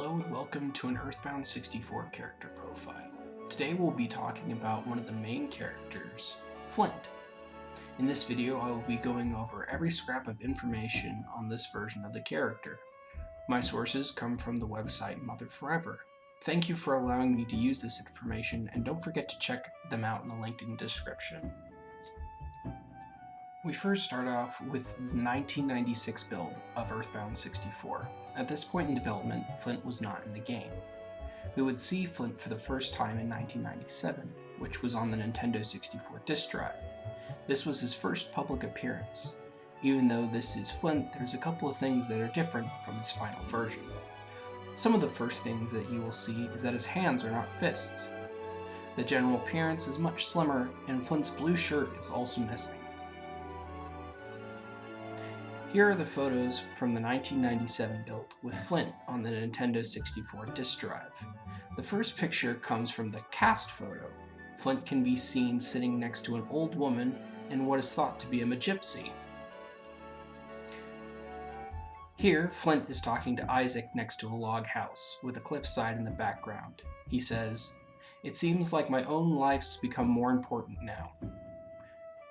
Hello and welcome to an Earthbound 64 character profile. Today we'll be talking about one of the main characters, Flint. In this video I will be going over every scrap of information on this version of the character. My sources come from the website Mother Forever. Thank you for allowing me to use this information, and don't forget to check them out in the link in the description. We first start off with the 1996 build of Earthbound 64. At this point in development, Flint was not in the game. We would see Flint for the first time in 1997, which was on the Nintendo 64 disk drive. This was his first public appearance. Even though this is Flint, there's a couple of things that are different from his final version. Some of the first things that you will see is that his hands are not fists. The general appearance is much slimmer, and Flint's blue shirt is also missing. Here are the photos from the 1997 build with Flint on the Nintendo 64 disk drive. The first picture comes from the cast photo. Flint can be seen sitting next to an old woman in what is thought to be a gypsy. Here, Flint is talking to Isaac next to a log house with a cliffside in the background. He says, "It seems like my own life's become more important now."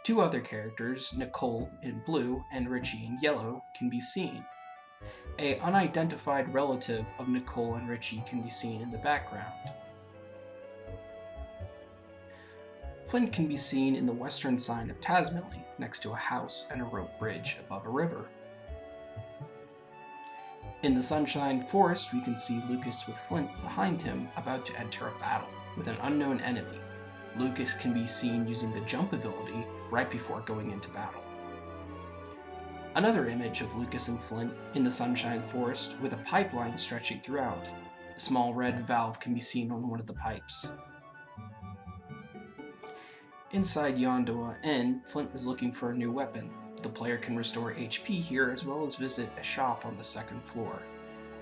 Two other characters, Nicole in blue and Richie in yellow, can be seen. An unidentified relative of Nicole and Richie can be seen in the background. Flint can be seen in the western side of Tasmily, next to a house and a rope bridge above a river. In the Sunshine Forest, we can see Lucas with Flint behind him, about to enter a battle with an unknown enemy. Lucas can be seen using the jump ability right before going into battle. Another image of Lucas and Flint in the Sunshine Forest with a pipeline stretching throughout. A small red valve can be seen on one of the pipes. Inside Yondoa Inn, Flint is looking for a new weapon. The player can restore HP here as well as visit a shop on the second floor.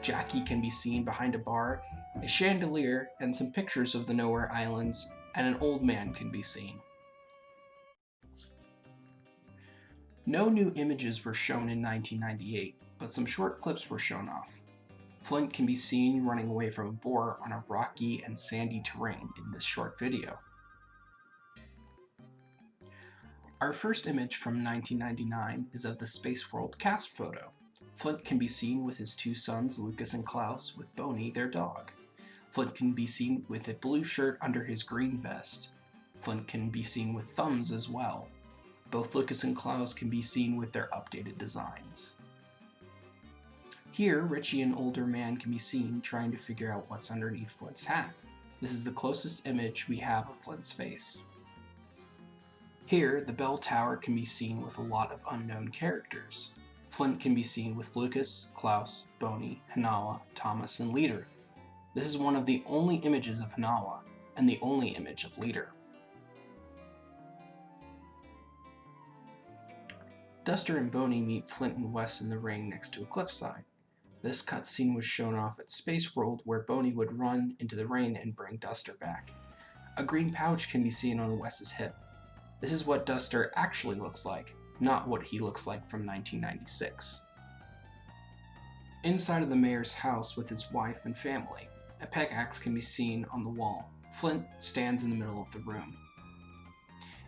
Jackie can be seen behind a bar, a chandelier, and some pictures of the Nowhere Islands, and an old man can be seen. No new images were shown in 1998, but some short clips were shown off. Flint can be seen running away from a boar on a rocky and sandy terrain in this short video. Our first image from 1999 is of the Space World cast photo. Flint can be seen with his two sons, Lucas and Klaus, with Boney, their dog. Flint can be seen with a blue shirt under his green vest. Flint can be seen with thumbs as well. Both Lucas and Klaus can be seen with their updated designs. Here, Richie, an older man, can be seen trying to figure out what's underneath Flint's hat. This is the closest image we have of Flint's face. Here, the bell tower can be seen with a lot of unknown characters. Flint can be seen with Lucas, Klaus, Boney, Hanawa, Thomas, and Leader. This is one of the only images of Hanawa, and the only image of Leader. Duster and Boney meet Flint and Wes in the ring next to a cliffside. This cutscene was shown off at Space World, where Boney would run into the rain and bring Duster back. A green pouch can be seen on Wes's hip. This is what Duster actually looks like, not what he looks like from 1996. Inside of the mayor's house with his wife and family, a pickaxe can be seen on the wall. Flint stands in the middle of the room.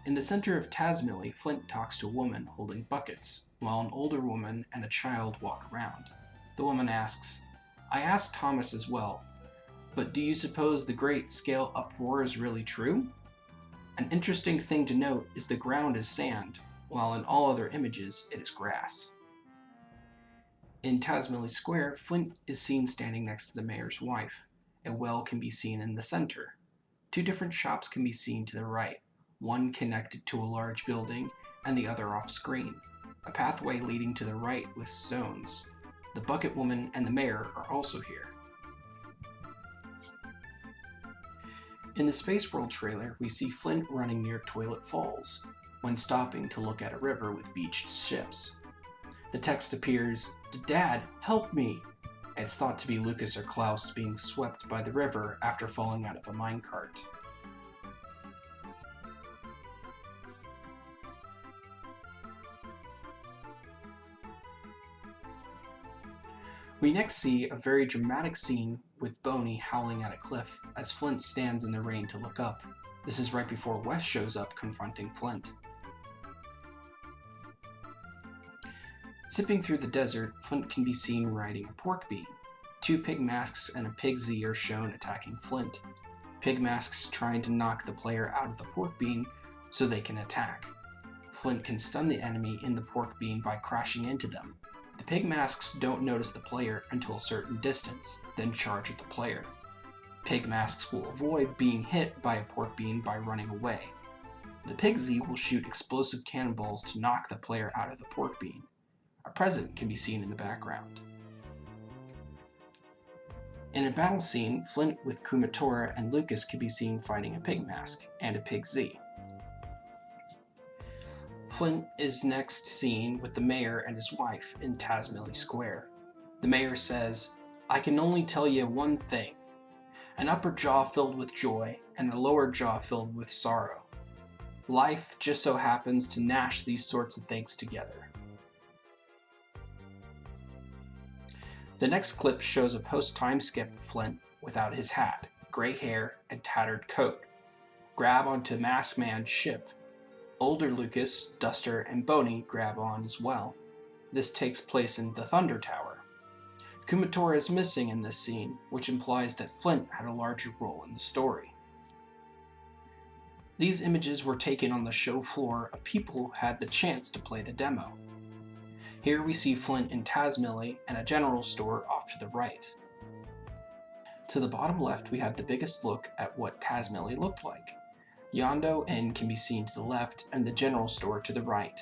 In the center of Tasmily, Flint talks to a woman holding buckets, while an older woman and a child walk around. The woman asks, "I asked Thomas as well, but do you suppose the great scale uproar is really true?" An interesting thing to note is the ground is sand, while in all other images it is grass. In Tasmily Square, Flint is seen standing next to the mayor's wife. A well can be seen in the center. Two different shops can be seen to the right, one connected to a large building and the other off screen. A pathway leading to the right with stones. The bucket woman and the mayor are also here. In the Space World trailer, we see Flint running near Toilet Falls, when stopping to look at a river with beached ships. The text appears, "Dad, help me!" It's thought to be Lucas or Klaus being swept by the river after falling out of a minecart. We next see a very dramatic scene with Boney howling at a cliff as Flint stands in the rain to look up. This is right before Wes shows up confronting Flint. Zipping through the desert, Flint can be seen riding a pork bean. Two pig masks and a pig Z are shown attacking Flint. Pig masks trying to knock the player out of the pork bean so they can attack. Flint can stun the enemy in the pork bean by crashing into them. The pig masks don't notice the player until a certain distance, then charge at the player. Pig masks will avoid being hit by a pork bean by running away. The pig Z will shoot explosive cannonballs to knock the player out of the pork bean. A present can be seen in the background. In a battle scene, Flint with Kumatora and Lucas can be seen fighting a pig mask and a pig Z. Flint is next seen with the mayor and his wife in Tasmilly Square. The mayor says, "I can only tell you one thing. An upper jaw filled with joy and a lower jaw filled with sorrow. Life just so happens to gnash these sorts of things together." The next clip shows a post-time skip Flint without his hat, gray hair, and tattered coat. Grab onto Masked Man's ship. Older Lucas, Duster, and Boney grab on as well. This takes place in the Thunder Tower. Kumatora is missing in this scene, which implies that Flint had a larger role in the story. These images were taken on the show floor of people who had the chance to play the demo. Here we see Flint in Tasmilly and a general store off to the right. To the bottom left, we have the biggest look at what Tasmilly looked like. Yondo Inn can be seen to the left and the general store to the right.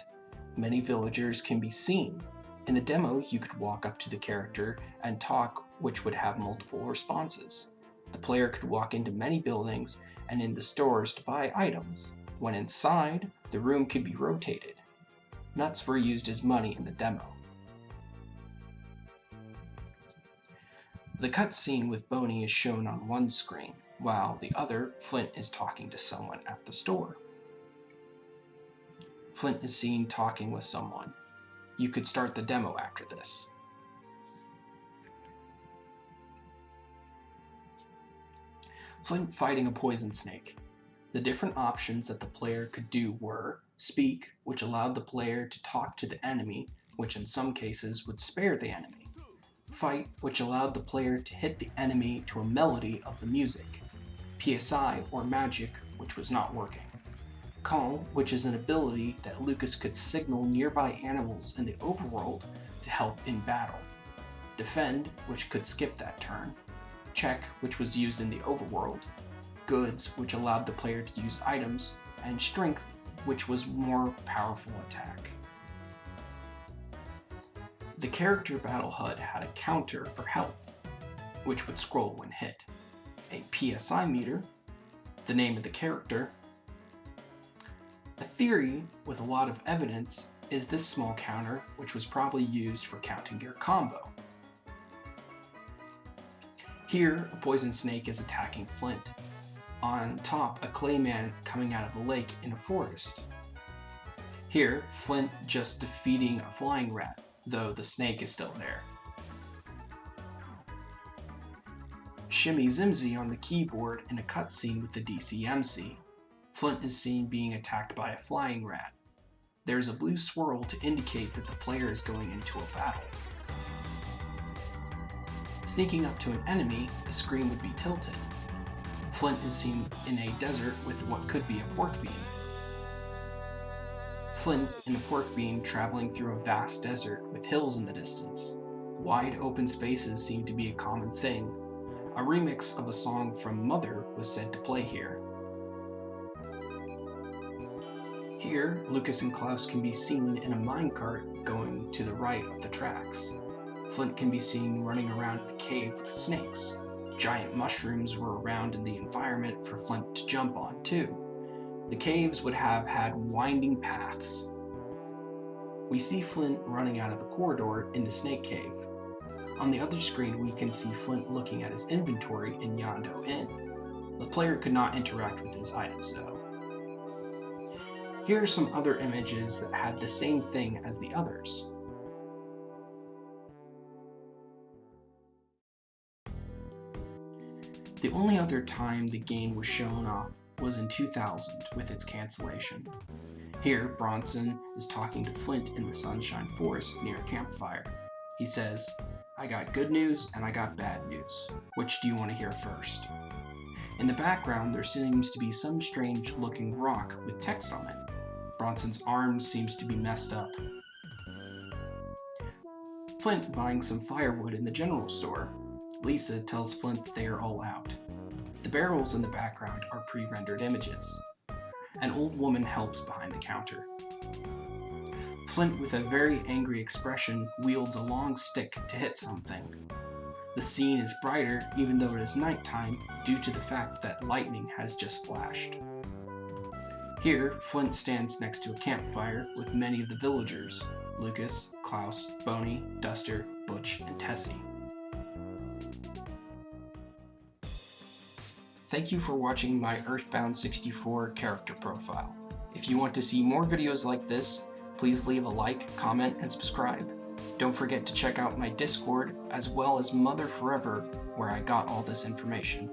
Many villagers can be seen. In the demo, you could walk up to the character and talk, which would have multiple responses. The player could walk into many buildings and in the stores to buy items. When inside, the room could be rotated. Nuts were used as money in the demo. The cutscene with Boney is shown on one screen, while the other, Flint, is talking to someone at the store. Flint is seen talking with someone. You could start the demo after this. Flint fighting a poison snake. The different options that the player could do were speak, which allowed the player to talk to the enemy, which in some cases would spare the enemy. Fight, which allowed the player to hit the enemy to a melody of the music. PSI, or magic, which was not working. Call, which is an ability that Lucas could signal nearby animals in the overworld to help in battle. Defend, which could skip that turn. Check, which was used in the overworld. Goods, which allowed the player to use items. And Strength, which was more powerful attack. The character battle HUD had a counter for health, which would scroll when hit. A PSI meter, the name of the character. A theory with a lot of evidence is this small counter, which was probably used for counting your combo. Here, a poison snake is attacking Flint. On top, a clayman coming out of a lake in a forest. Here, Flint just defeating a flying rat, though the snake is still there. Shimmy Zimzy on the keyboard in a cutscene with the DCMC. Flint is seen being attacked by a flying rat. There's a blue swirl to indicate that the player is going into a battle. Sneaking up to an enemy, the screen would be tilted. Flint is seen in a desert with what could be a pork bean. Flint in a pork bean traveling through a vast desert with hills in the distance. Wide open spaces seem to be a common thing. A remix of a song from Mother was said to play here. Here, Lucas and Klaus can be seen in a minecart going to the right of the tracks. Flint can be seen running around in a cave with snakes. Giant mushrooms were around in the environment for Flint to jump on, too. The caves would have had winding paths. We see Flint running out of a corridor in the snake cave. On the other screen, we can see Flint looking at his inventory in Yondo Inn. The player could not interact with his items, though. Here are some other images that had the same thing as the others. The only other time the game was shown off was in 2000 with its cancellation. Here, Bronson is talking to Flint in the Sunshine Forest near a campfire. He says, "I got good news and I got bad news. Which do you want to hear first?" In the background, there seems to be some strange looking rock with text on it. Bronson's arm seems to be messed up. Flint buying some firewood in the general store. Lisa tells Flint they are all out. The barrels in the background are pre-rendered images. An old woman helps behind the counter. Flint, with a very angry expression, wields a long stick to hit something. The scene is brighter even though it is nighttime due to the fact that lightning has just flashed. Here, Flint stands next to a campfire with many of the villagers: Lucas, Klaus, Boney, Duster, Butch, and Tessie. Thank you for watching my Earthbound 64 character profile. If you want to see more videos like this, please leave a like, comment, and subscribe. Don't forget to check out my Discord as well as Mother Forever, where I got all this information.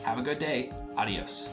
Have a good day. Adios.